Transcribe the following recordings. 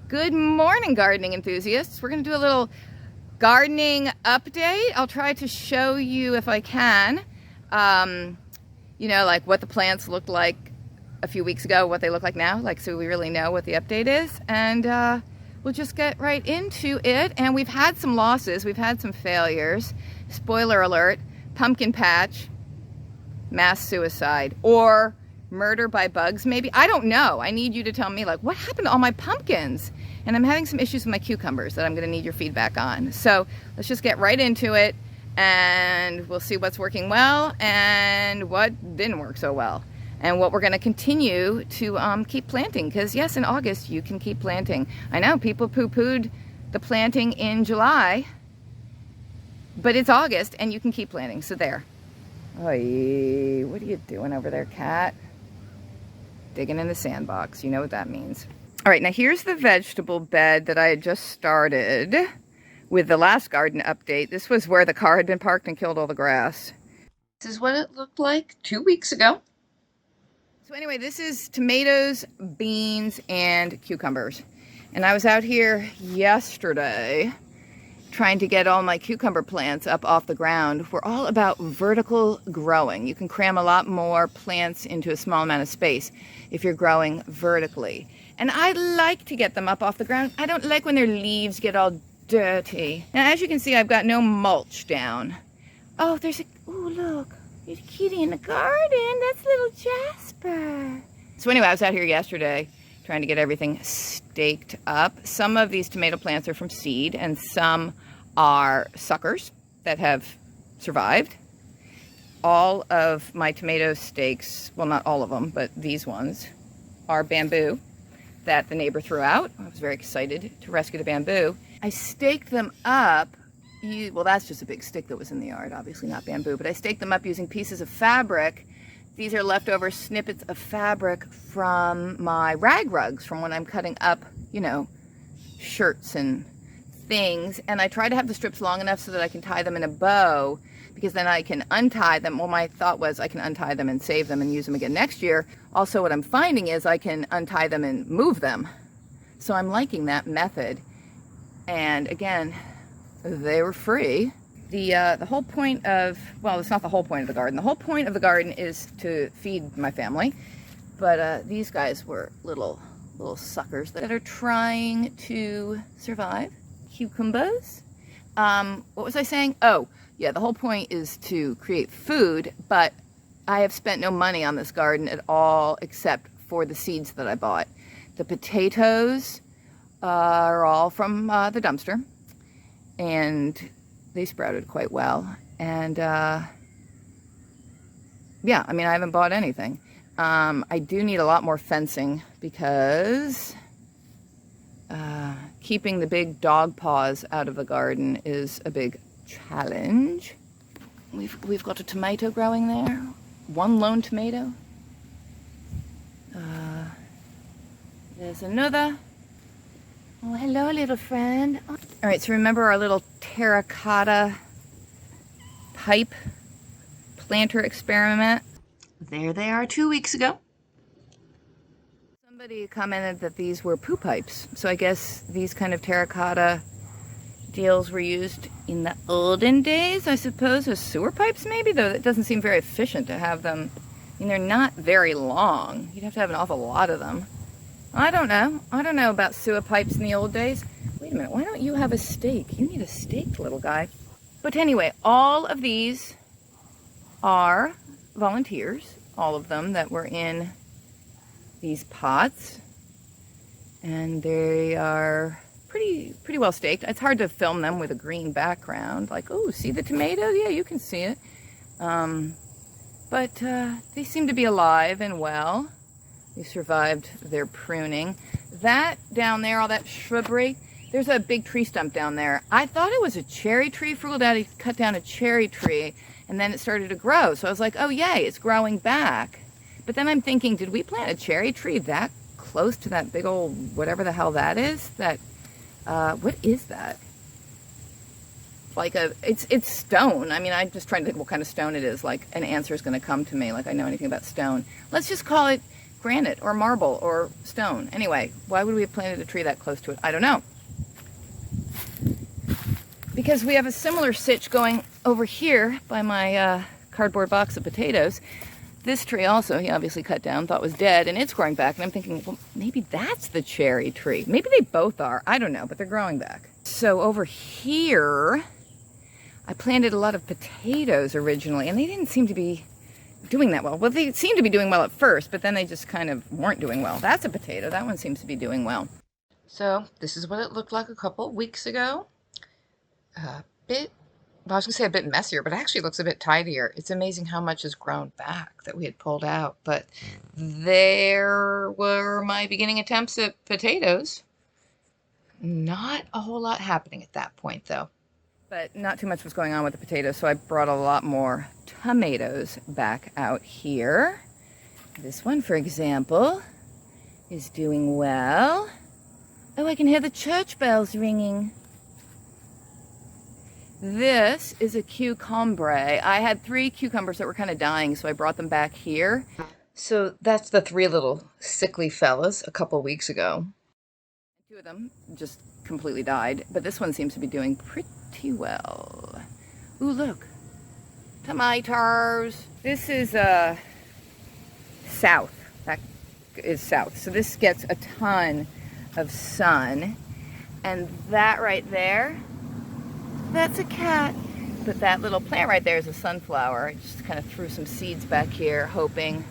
Good morning, gardening enthusiasts. We're going to do a little gardening update. I'll try to show you, if I can, like what the plants looked like a few weeks ago, what they look like now, so we really know what the update is. And we'll just get right into it. And we've had some losses. We've had some failures. Spoiler alert, pumpkin patch, mass suicide, or murder by bugs, maybe. I don't know. I need you to tell me, what happened to all my pumpkins? And I'm having some issues with my cucumbers that I'm going to need your feedback on. So let's just get right into it, and we'll see what's working well and what didn't work so well, and what we're going to continue to keep planting. Because yes, in August you can keep planting. I know people poo-pooed the planting in July, but it's August and you can keep planting. So there. Oy, what are you doing over there, cat? Digging in the sandbox. You know what that means. All right, now here's the vegetable bed that I had just started with the last garden update. This was where the car had been parked and killed all the grass. This is what it looked like 2 weeks ago. So anyway, this is tomatoes, beans, and cucumbers. And I was out here yesterday trying to get all my cucumber plants up off the ground. We're all about vertical growing. You can cram a lot more plants into a small amount of space if you're growing vertically. And I like to get them up off the ground. I don't like when their leaves get all dirty. Now, as you can see, I've got no mulch down. Oh, look, there's a kitty in the garden. That's little Jasper. So anyway, I was out here yesterday trying to get everything staked up. Some of these tomato plants are from seed, and some are suckers that have survived. All of my tomato stakes, well, not all of them, but these ones are bamboo that the neighbor threw out. I was very excited to rescue the bamboo. I staked them up. Well, that's just a big stick that was in the yard, obviously not bamboo, but I staked them up using pieces of fabric. These are leftover snippets of fabric from my rag rugs from when I'm cutting up, shirts and things. And I try to have the strips long enough so that I can tie them in a bow, because then I can untie them. Well, my thought was I can untie them and save them and use them again next year. Also, what I'm finding is I can untie them and move them. So I'm liking that method. And again, they were free. The whole point of, well, it's not the whole point of the garden. The whole point of the garden is to feed my family. But these guys were little suckers that are trying to survive. Cucumbers. What was I saying? Oh, yeah, the whole point is to create food, but I have spent no money on this garden at all except for the seeds that I bought. The potatoes are all from the dumpster, and they sprouted quite well. And yeah, I mean, I haven't bought anything. I do need a lot more fencing because keeping the big dog paws out of the garden is a big challenge. We've got a tomato growing there. One lone tomato. There's another. Oh, hello, little friend. All right, so remember our little terracotta pipe planter experiment? There they are 2 weeks ago. Somebody commented that these were poo pipes. So I guess these kind of terracotta deals were used in the olden days, I suppose, as sewer pipes maybe, though it doesn't seem very efficient to have them. I mean, they're not very long. You'd have to have an awful lot of them. I don't know. I don't know about sewer pipes in the old days. Wait a minute, why don't you have a stake? You need a stake, little guy. But anyway, all of these are volunteers, all of them that were in these pots. And they are pretty well staked. It's hard to film them with a green background. Oh, see the tomatoes? Yeah, you can see it. But they seem to be alive and well. They survived their pruning. That down there, all that shrubbery, there's a big tree stump down there. I thought it was a cherry tree. Frugal Daddy cut down a cherry tree, and then it started to grow. So I was like, oh, yay, it's growing back. But then I'm thinking, did we plant a cherry tree that close to that big old whatever the hell that is? What is that? It's stone. I mean, I'm just trying to think what kind of stone it is. An answer is going to come to me, like I know anything about stone. Let's just call it granite or marble or stone. Anyway, why would we have planted a tree that close to it? I don't know. Because we have a similar sitch going over here by my cardboard box of potatoes. This tree also, he obviously cut down, thought was dead, and it's growing back. And I'm thinking, well, maybe that's the cherry tree. Maybe they both are. I don't know, but they're growing back. So over here, I planted a lot of potatoes originally, and they didn't seem to be doing that well. Well, they seemed to be doing well at first, but then they just kind of weren't doing well. That's a potato. That one seems to be doing well. So this is what it looked like a couple weeks ago. I was going to say a bit messier, but it actually looks a bit tidier. It's amazing how much has grown back that we had pulled out. But there were my beginning attempts at potatoes. Not a whole lot happening at that point, though. But not too much was going on with the potatoes, so I brought a lot more tomatoes back out here. This one, for example, is doing well. Oh, I can hear the church bells ringing. This is a cucumber. I had 3 cucumbers that were kind of dying, so I brought them back here. So that's the 3 little sickly fellas a couple weeks ago. 2 of them just completely died, but this one seems to be doing pretty well. Ooh, look. Tomatoes. This is south. That is south. So this gets a ton of sun. And that right there, that's a cat. But that little plant right there is a sunflower. I just kind of threw some seeds back here, hoping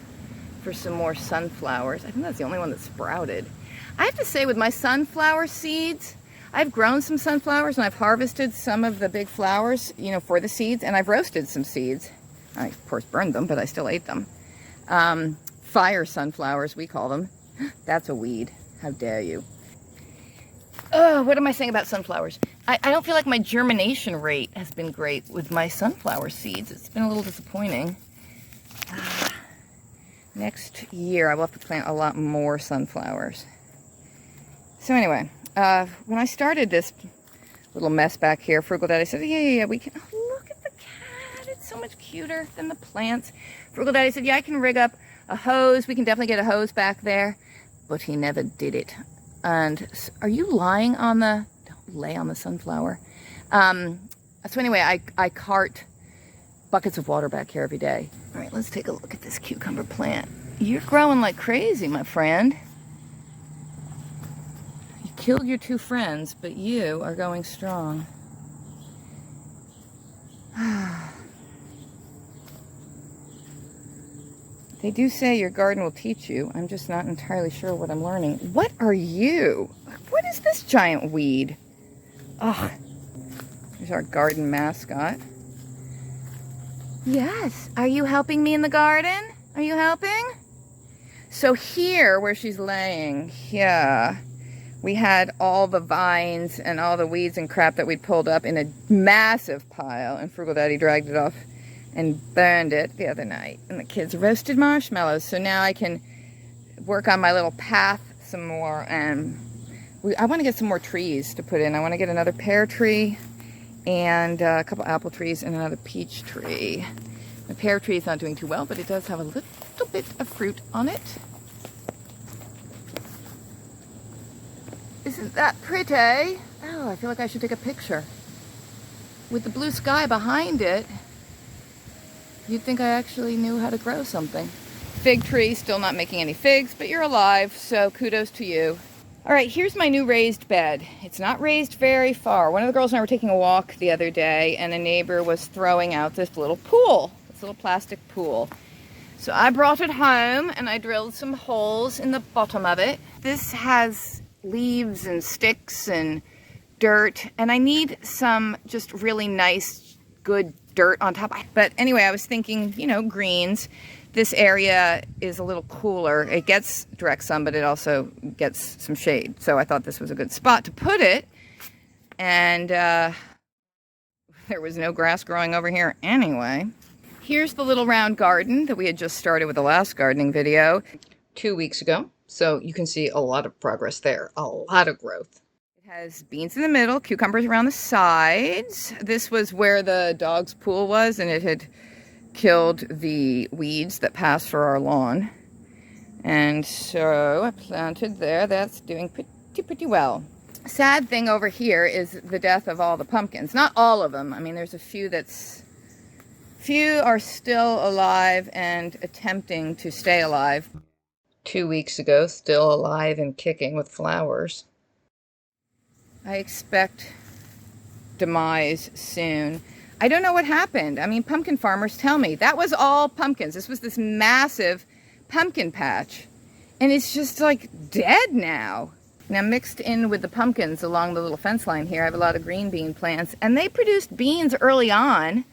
for some more sunflowers. I think that's the only one that sprouted. I have to say, with my sunflower seeds, I've grown some sunflowers and I've harvested some of the big flowers, you know, for the seeds, and I've roasted some seeds. I, of course, burned them, but I still ate them. Fire sunflowers, we call them. That's a weed. How dare you? Oh, what am I saying about sunflowers? I don't feel like my germination rate has been great with my sunflower seeds. It's been a little disappointing. Next year, I will have to plant a lot more sunflowers. So anyway, when I started this little mess back here, Frugal Daddy said, yeah, we can, oh, look at the cat. It's so much cuter than the plants. Frugal Daddy said, yeah, I can rig up a hose. We can definitely get a hose back there. But he never did it. And are you lying on the, don't lay on the sunflower. So anyway, I cart buckets of water back here every day. All right, let's take a look at this cucumber plant. You're growing like crazy, my friend. You killed your 2 friends, but you are going strong. They do say your garden will teach you. I'm just not entirely sure what I'm learning. What are you? What is this giant weed? Oh, there's our garden mascot. Yes. Are you helping me in the garden? Are you helping? So here, where she's laying, yeah, we had all the vines and all the weeds and crap that we'd pulled up in a massive pile, and Frugal Daddy dragged it off and burned it the other night. And the kids roasted marshmallows, so now I can work on my little path some more, and I want to get some more trees to put in. I want to get another pear tree and a couple apple trees and another peach tree. The pear tree is not doing too well, but it does have a little bit of fruit on it. Isn't that pretty? Oh, I feel like I should take a picture. With the blue sky behind it, you'd think I actually knew how to grow something. Fig tree, still not making any figs, but you're alive, so kudos to you. All right, here's my new raised bed. It's not raised very far. One of the girls and I were taking a walk the other day, and a neighbor was throwing out this little pool, this little plastic pool. So I brought it home, and I drilled some holes in the bottom of it. This has leaves and sticks and dirt, and I need some just really nice, good dirt on top. But anyway, I was thinking, you know, greens. This area is a little cooler. It gets direct sun, but it also gets some shade. So I thought this was a good spot to put it. And there was no grass growing over here anyway. Here's the little round garden that we had just started with the last gardening video 2 weeks ago. So you can see a lot of progress there, a lot of growth. It has beans in the middle, cucumbers around the sides. This was where the dog's pool was, and it had killed the weeds that passed for our lawn. And so I planted there. That's doing pretty well. Sad thing over here is the death of all the pumpkins. Not all of them. I mean, there's a few few are still alive and attempting to stay alive. 2 weeks ago, still alive and kicking with flowers. I expect demise soon. I don't know what happened. I mean, pumpkin farmers tell me that was all pumpkins. This was this massive pumpkin patch, and it's just like dead now. Now, mixed in with the pumpkins along the little fence line here, I have a lot of green bean plants, and they produced beans early on.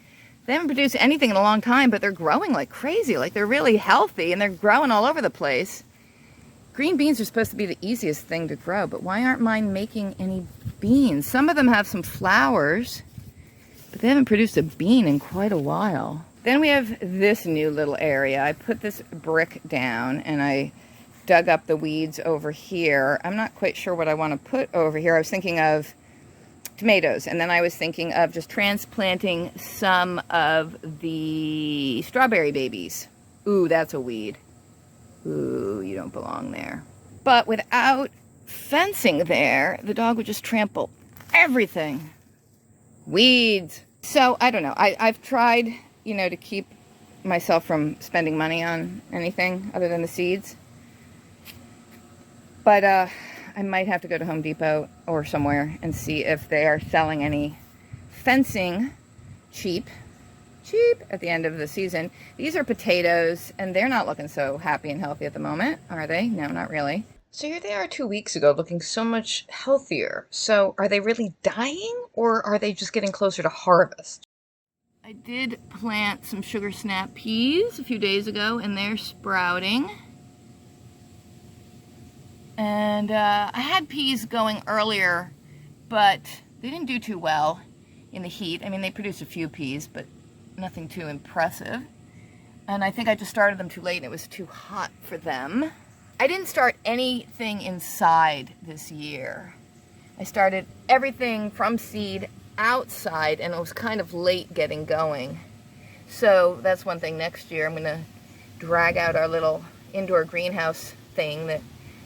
They haven't produced anything in a long time, but they're growing like crazy. Like, they're really healthy, and they're growing all over the place. Green beans are supposed to be the easiest thing to grow, but why aren't mine making any beans? Some of them have some flowers, but they haven't produced a bean in quite a while. Then we have this new little area. I put this brick down, and I dug up the weeds over here. I'm not quite sure what I want to put over here. I was thinking of tomatoes, and then I was thinking of just transplanting some of the strawberry babies. Ooh, that's a weed. Ooh, you don't belong there. But without fencing there, the dog would just trample everything. Weeds. So, I don't know. I've tried, you know, to keep myself from spending money on anything other than the seeds. But I might have to go to Home Depot or somewhere and see if they are selling any fencing cheap at the end of the season. These are potatoes, and they're not looking so happy and healthy at the moment, are they? No, not really. So here they are 2 weeks ago, looking so much healthier. So are they really dying, or are they just getting closer to harvest? I did plant some sugar snap peas a few days ago, and they're sprouting. And I had peas going earlier, but they didn't do too well in the heat. I mean, they produced a few peas, but nothing too impressive. And I think I just started them too late, and it was too hot for them. I didn't start anything inside this year. I started everything from seed outside, and it was kind of late getting going. So that's one thing. Next year I'm going to drag out our little indoor greenhouse thing that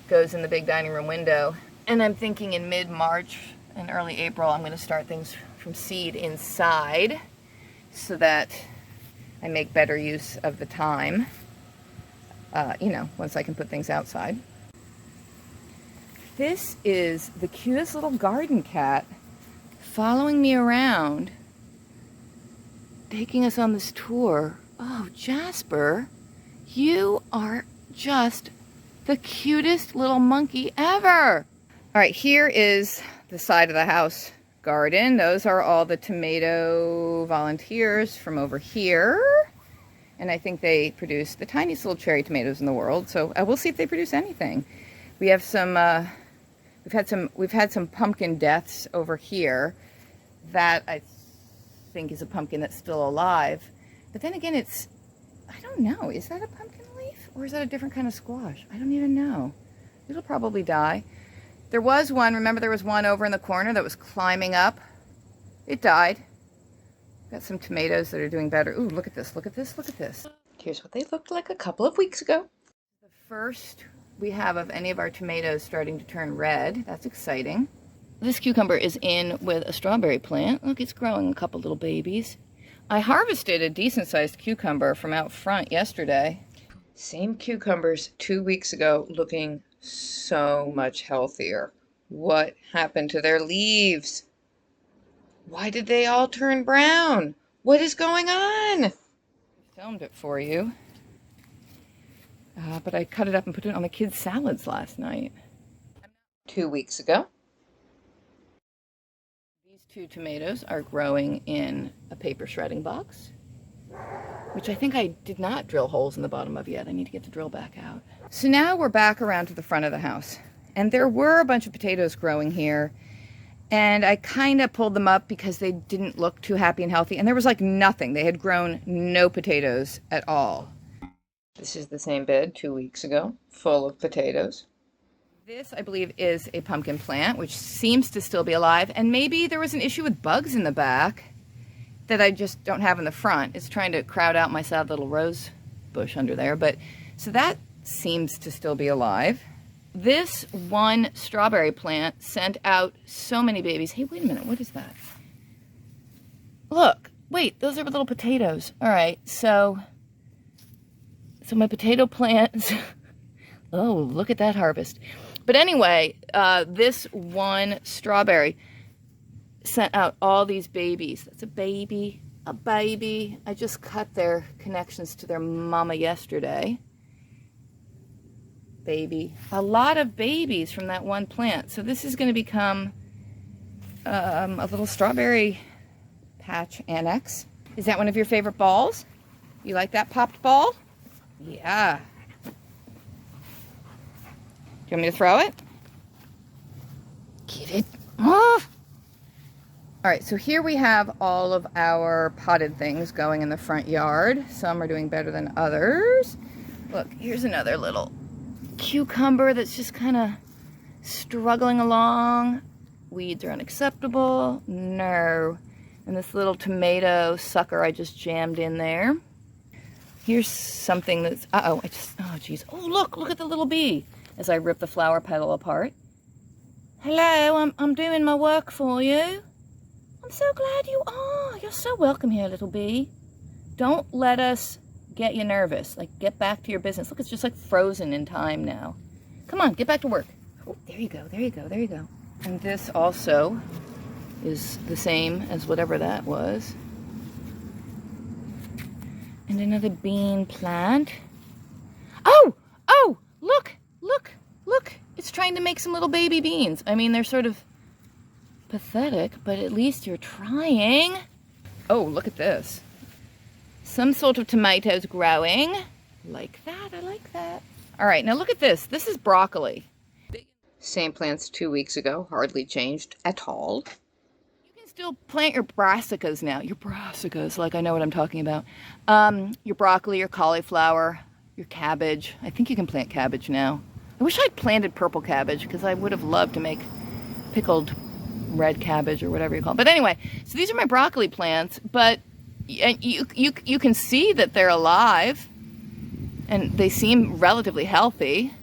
goes in the big dining room window. And I'm thinking in mid-March and early April I'm going to start things from seed inside so that I make better use of the time, you know, once I can put things outside. This is the cutest little garden cat following me around, taking us on this tour. Oh, Jasper, you are just the cutest little monkey ever. All right, here is the side of the house garden. Those are all the tomato volunteers from over here. And I think they produce the tiniest little cherry tomatoes in the world. So we'll see if they produce anything. We have some, we've had some pumpkin deaths over here. That I think is a pumpkin that's still alive. But then again, I don't know, is that a pumpkin leaf? Or is that a different kind of squash? I don't even know. It'll probably die. There was one, remember there was one over in the corner that was climbing up. It died. Got some tomatoes that are doing better. Ooh, look at this, look at this, look at this. Here's what they looked like a couple of weeks ago. The first we have of any of our tomatoes starting to turn red. That's exciting. This cucumber is in with a strawberry plant. Look, it's growing a couple little babies. I harvested a decent-sized cucumber from out front yesterday. Same cucumbers 2 weeks ago, looking so much healthier. What happened to their leaves? Why did they all turn brown? What is going on? I filmed it for you. But I cut it up and put it on the kids' salads last night. 2 weeks ago. These two tomatoes are growing in a paper shredding box, which I think I did not drill holes in the bottom of yet. I need to get the drill back out. So now we're back around to the front of the house. And there were a bunch of potatoes growing here. And I kind of pulled them up because they didn't look too happy and healthy. And there was like nothing. They had grown no potatoes at all. This is the same bed 2 weeks ago, full of potatoes. This, I believe, is a pumpkin plant, which seems to still be alive. And maybe there was an issue with bugs in the back that I just don't have in the front. It's trying to crowd out my sad little rose bush under there. But so that seems to still be alive. This one strawberry plant sent out so many babies. Hey, wait a minute, what is that? Look, wait, those are little potatoes. All right, so my potato plants, oh, look at that harvest. But anyway, this one strawberry sent out all these babies. That's a baby, a baby. I just cut their connections to their mama yesterday. Baby. A lot of babies from that one plant. So this is going to become a little strawberry patch annex. Is that one of your favorite balls? You like that popped ball? Yeah. Do you want me to throw it? Get it off. All right, so here we have all of our potted things going in the front yard. Some are doing better than others. Look, here's another little cucumber that's just kind of struggling along. Weeds are unacceptable. No. And this little tomato sucker I just jammed in there. Here's something that's, oh geez. Oh, look at the little bee as I rip the flower petal apart. Hello, I'm doing my work for you. I'm so glad you are. You're so welcome here, little bee. Don't let us get you nervous. Like, get back to your business. Look, it's just like frozen in time now. Come on, get back to work. Oh, there you go, there you go, there you go. And this also is the same as whatever that was. And another bean plant. Oh, look. It's trying to make some little baby beans. I mean, they're sort of pathetic, but at least you're trying. Oh, look at this. Some sort of tomatoes growing. Like that, I like that. All right, now look at this. This is broccoli. Same plants 2 weeks ago, hardly changed at all. You can still plant your brassicas now. Your brassicas, like I know what I'm talking about. Your broccoli, your cauliflower, your cabbage. I think you can plant cabbage now. I wish I'd planted purple cabbage because I would have loved to make pickled red cabbage or whatever you call it. But anyway, so these are my broccoli plants, but you can see that they're alive and they seem relatively healthy.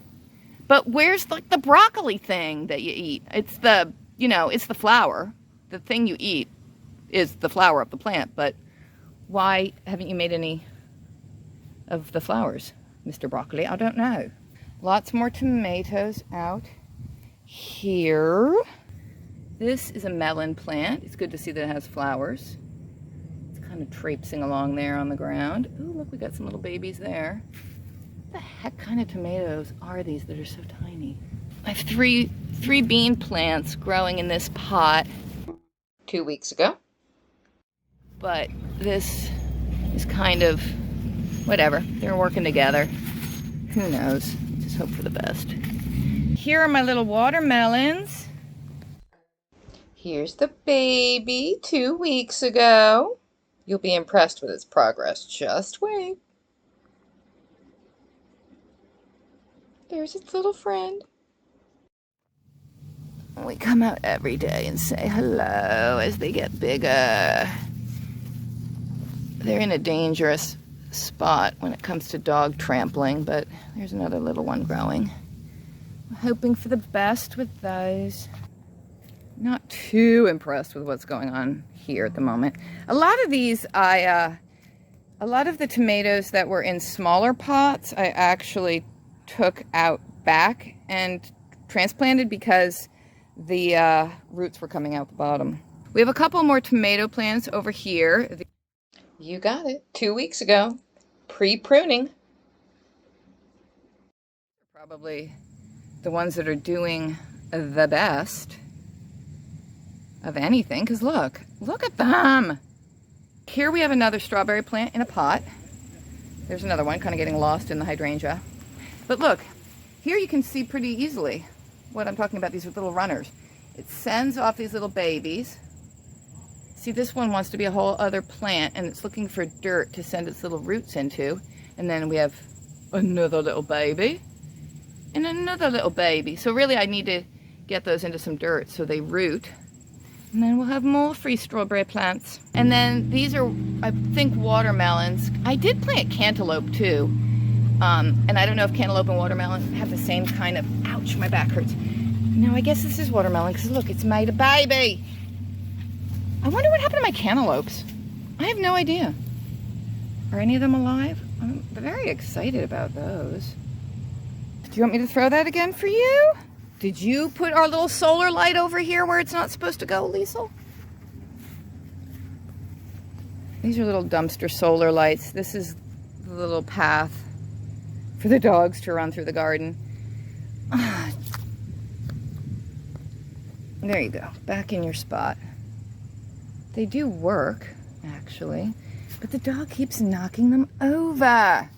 But where's like the broccoli thing that you eat? It's the, it's the flower. The thing you eat is the flower of the plant, but why haven't you made any of the flowers, Mr. Broccoli? I don't know. Lots more tomatoes out here. This is a melon plant. It's good to see that it has flowers. It's kind of traipsing along there on the ground. Ooh, look, we got some little babies there. What the heck kind of tomatoes are these that are so tiny? I have three bean plants growing in this pot 2 weeks ago. But this is kind of, whatever, they're working together. Who knows? Just hope for the best. Here are my little watermelons. Here's the baby 2 weeks ago. You'll be impressed with its progress. Just wait. There's its little friend. We come out every day and say hello as they get bigger. They're in a dangerous spot when it comes to dog trampling, but there's another little one growing. We're hoping for the best with those. Not too impressed with what's going on here at the moment. A lot of these, a lot of the tomatoes that were in smaller pots, I actually took out back and transplanted because the roots were coming out the bottom. We have a couple more tomato plants over here. You got it. 2 weeks ago. Pre-pruning. Probably the ones that are doing the best of anything, because look at them. Here we have another strawberry plant in a pot. There's another one kind of getting lost in the hydrangea. But look, here you can see pretty easily what I'm talking about, these little runners. It sends off these little babies. See, this one wants to be a whole other plant, and it's looking for dirt to send its little roots into. And then we have another little baby and another little baby. So really I need to get those into some dirt so they root. And then we'll have more free strawberry plants. And then these are, I think, watermelons. I did plant cantaloupe too. And I don't know if cantaloupe and watermelon have the same kind of, ouch, my back hurts. No, I guess this is watermelon, because look, it's made a baby. I wonder what happened to my cantaloupes. I have no idea. Are any of them alive? I'm very excited about those. Do you want me to throw that again for you? Did you put our little solar light over here where it's not supposed to go, Liesel? These are little dumpster solar lights. This is the little path for the dogs to run through the garden. There you go, back in your spot. They do work, actually, but the dog keeps knocking them over.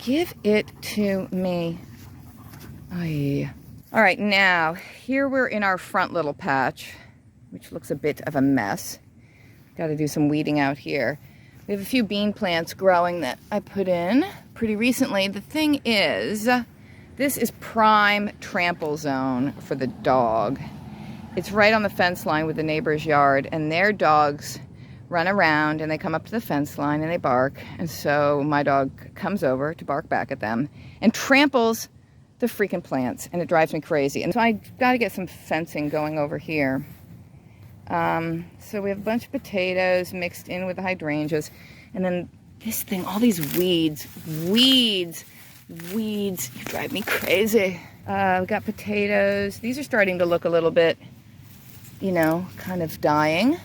Give it to me. Aye. All right, now, here we're in our front little patch, which looks a bit of a mess. Got to do some weeding out here. We have a few bean plants growing that I put in pretty recently. The thing is, this is prime trample zone for the dog. It's right on the fence line with the neighbor's yard, and their dogs run around and they come up to the fence line and they bark. And so my dog comes over to bark back at them and tramples the freaking plants, and it drives me crazy. And so I got to get some fencing going over here. So we have a bunch of potatoes mixed in with the hydrangeas, and then this thing, all these weeds, you drive me crazy. We got potatoes. These are starting to look a little bit, you know, kind of dying,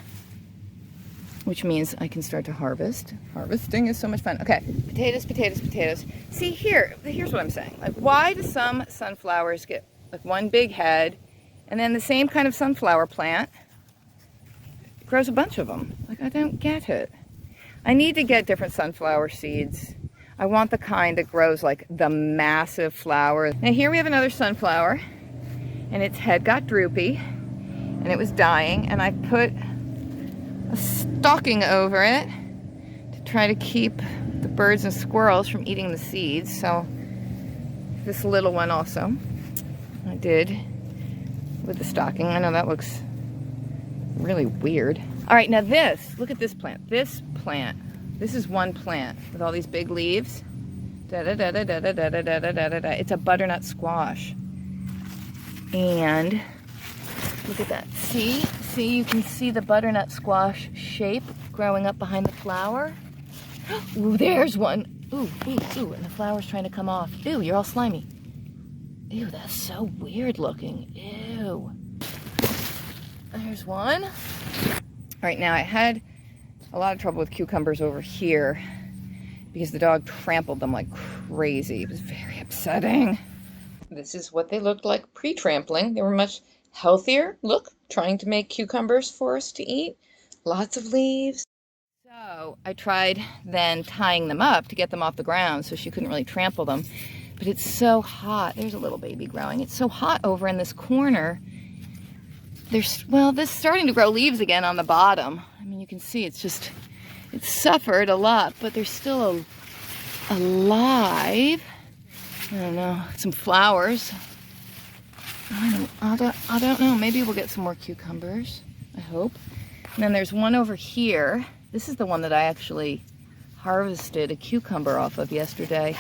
which means I can start to harvest. Harvesting is so much fun. Okay, potatoes. See, here's what I'm saying. Like, why do some sunflowers get like one big head, and then the same kind of sunflower plant grows a bunch of them? Like, I don't get it. I need to get different sunflower seeds. I want the kind that grows like the massive flower. Now here we have another sunflower, and its head got droopy, and it was dying, and I put a stocking over it to try to keep the birds and squirrels from eating the seeds. So this little one also I did with the stocking. I know that looks really weird. All right, now look at this plant. This is one plant with all these big leaves. It's a butternut squash. And look at that. See, you can see the butternut squash shape growing up behind the flower. Ooh, there's one. Ooh, and the flower's trying to come off. Ew, you're all slimy. Ew, that's so weird looking. Ew. There's one. All right, now I had a lot of trouble with cucumbers over here because the dog trampled them like crazy. It was very upsetting. This is what they looked like pre-trampling. They were much healthier. Look, trying to make cucumbers for us to eat. Lots of leaves. So I tried then tying them up to get them off the ground so she couldn't really trample them. But it's so hot. There's a little baby growing. It's so hot over in this corner. This is starting to grow leaves again on the bottom. I mean, you can see it's suffered a lot, but they're still alive. I don't know, some flowers. I don't know, maybe we'll get some more cucumbers, I hope. And then there's one over here. This is the one that I actually harvested a cucumber off of yesterday.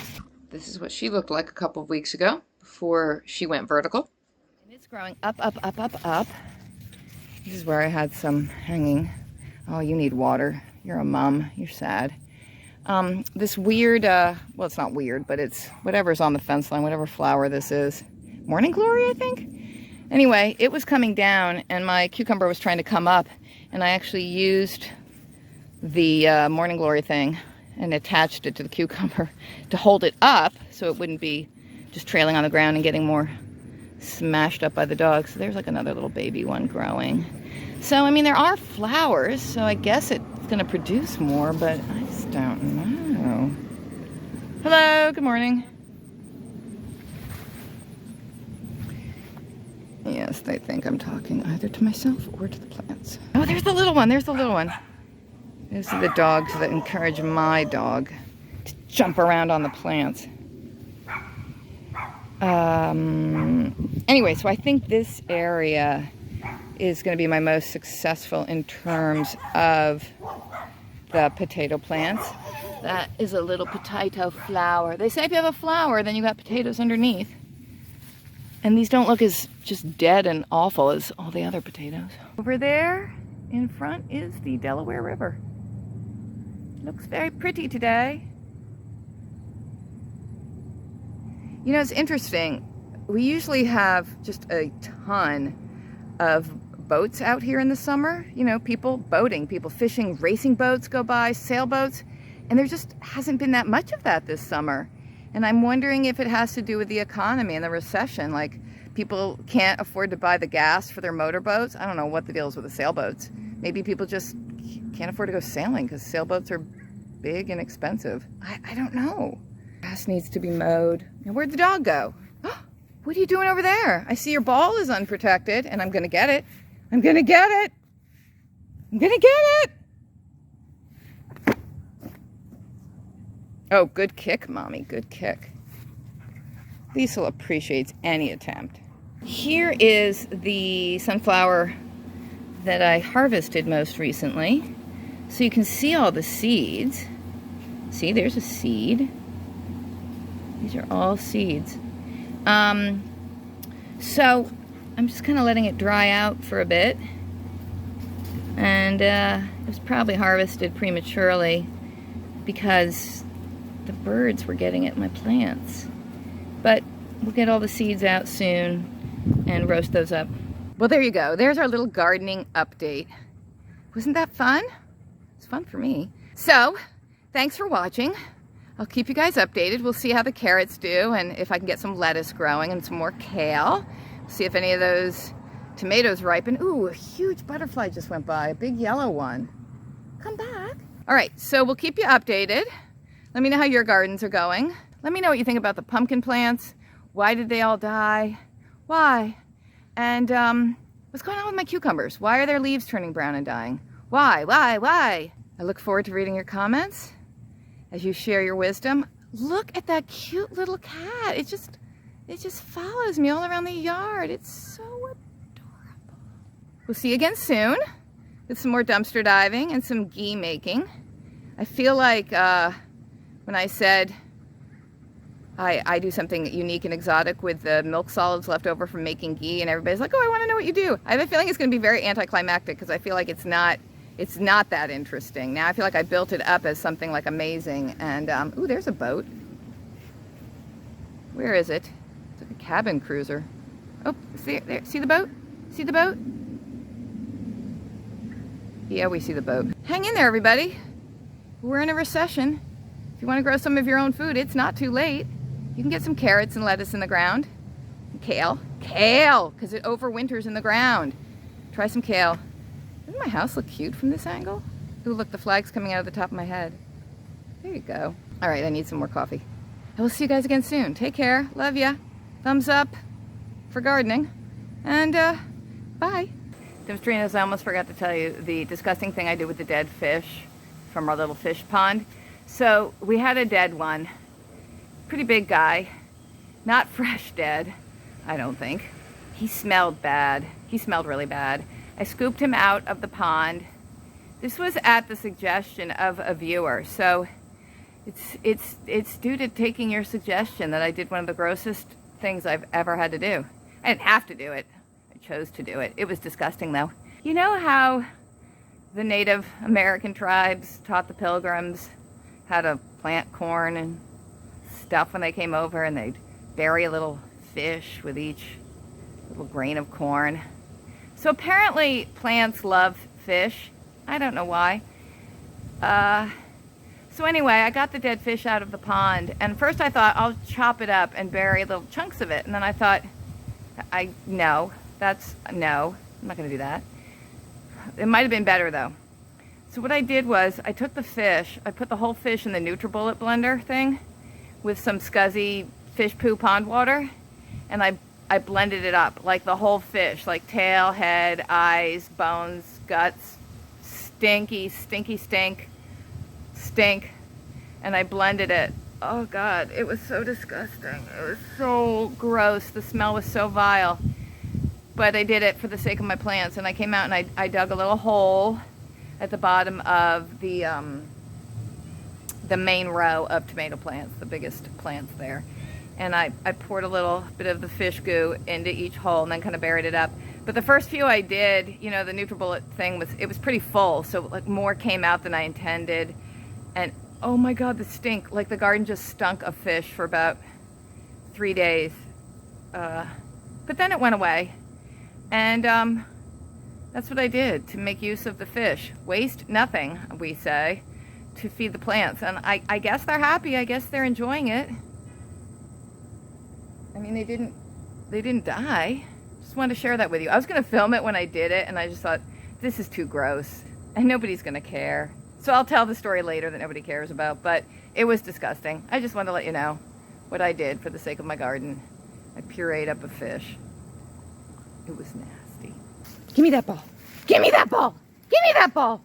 This is what she looked like a couple of weeks ago before she went vertical. And it's growing up. This is where I had some hanging. Oh, you need water. You're a mom. You're sad. This weird, well, it's not weird, but it's whatever's on the fence line, whatever flower this is. Morning Glory, I think? Anyway, it was coming down, and my cucumber was trying to come up, and I actually used the Morning Glory thing and attached it to the cucumber to hold it up so it wouldn't be just trailing on the ground and getting more smashed up by the dogs. So there's like another little baby one growing. So, I mean, there are flowers, so I guess it's going to produce more, but I just don't know. Hello, good morning. Yes, they think I'm talking either to myself or to the plants. Oh, there's the little one. These are the dogs that encourage my dog to jump around on the plants. Anyway, so I think this area is going to be my most successful in terms of the potato plants. That is a little potato flower. They say if you have a flower, then you got potatoes underneath. And these don't look as just dead and awful as all the other potatoes. Over there in front is the Delaware River. Looks very pretty today. You know, it's interesting. We usually have just a ton of boats out here in the summer. You know, people boating, people fishing, racing boats go by, sailboats. And there just hasn't been that much of that this summer. And I'm wondering if it has to do with the economy and the recession. Like, people can't afford to buy the gas for their motorboats. I don't know what the deal is with the sailboats. Maybe people just can't afford to go sailing because sailboats are big and expensive. I don't know. Grass needs to be mowed. Now, where'd the dog go? What are you doing over there? I see your ball is unprotected, and I'm going to get it. I'm going to get it. I'm going to get it. Oh, good kick, Mommy. Good kick. Liesl appreciates any attempt. Here is the sunflower that I harvested most recently. So you can see all the seeds. See, there's a seed. These are all seeds. So I'm just kind of letting it dry out for a bit. And it was probably harvested prematurely because the birds were getting at my plants. But we'll get all the seeds out soon and roast those up. Well, there you go. There's our little gardening update. Wasn't that fun? It's fun for me. So, thanks for watching. I'll keep you guys updated. We'll see how the carrots do and if I can get some lettuce growing and some more kale. See if any of those tomatoes ripen. Ooh, a huge butterfly just went by, a big yellow one. Come back. All right, so we'll keep you updated. Let me know how your gardens are going. Let me know what you think about the pumpkin plants. Why did they all die? Why? And what's going on with my cucumbers? Why are their leaves turning brown and dying? Why? I look forward to reading your comments as you share your wisdom. Look at that cute little cat. It just follows me all around the yard. It's so adorable. We'll see you again soon with some more dumpster diving and some ghee making. I feel like when I said I do something unique and exotic with the milk solids left over from making ghee, and everybody's like, oh, I want to know what you do. I have a feeling it's going to be very anticlimactic because I feel like it's not that interesting. Now I feel like I built it up as something like amazing. And ooh, there's a boat. Where is it? It's like a cabin cruiser. Oh, see the boat? See the boat? Yeah, we see the boat. Hang in there, everybody. We're in a recession. If you want to grow some of your own food, it's not too late. You can get some carrots and lettuce in the ground. Kale, because it overwinters in the ground. Try some kale. Doesn't my house look cute from this angle? Ooh, look, the flag's coming out of the top of my head. There you go. All right, I need some more coffee. I will see you guys again soon. Take care. Love ya. Thumbs up for gardening. And bye. Demonstrations, I almost forgot to tell you the disgusting thing I did with the dead fish from our little fish pond. So we had a dead one. Pretty big guy. Not fresh dead, I don't think. He smelled bad. He smelled really bad. I scooped him out of the pond. This was at the suggestion of a viewer. So it's due to taking your suggestion that I did one of the grossest things I've ever had to do. I didn't have to do it. I chose to do it. It was disgusting though. You know how the Native American tribes taught the Pilgrims how to plant corn and stuff when they came over, and they'd bury a little fish with each little grain of corn? So apparently plants love fish. I don't know why. So anyway, I got the dead fish out of the pond, and first I thought I'll chop it up and bury little chunks of it, and then I thought, no, I'm not going to do that. It might have been better though. So what I did was I took the fish, I put the whole fish in the NutriBullet blender thing with some scuzzy fish poo pond water, and I blended it up, like the whole fish, like tail, head, eyes, bones, guts, stinky stink, and I blended it. Oh God, it was so disgusting. It was so gross. The smell was so vile. But I did it for the sake of my plants, and I came out and I dug a little hole at the bottom of the the main row of tomato plants, the biggest plants there. And I poured a little bit of the fish goo into each hole and then kind of buried it up. But the first few I did, you know, the NutriBullet thing was pretty full, so like more came out than I intended. And oh my God, the stink! Like the garden just stunk of fish for about 3 days. But then it went away, and that's what I did to make use of the fish. Waste nothing, we say, to feed the plants. And I guess they're happy. I guess they're enjoying it. I mean, they didn't die. Just wanted to share that with you. I was going to film it when I did it, and I just thought, this is too gross, and nobody's going to care. So I'll tell the story later that nobody cares about, but it was disgusting. I just wanted to let you know what I did for the sake of my garden. I pureed up a fish. It was nasty. Give me that ball. Give me that ball. Give me that ball.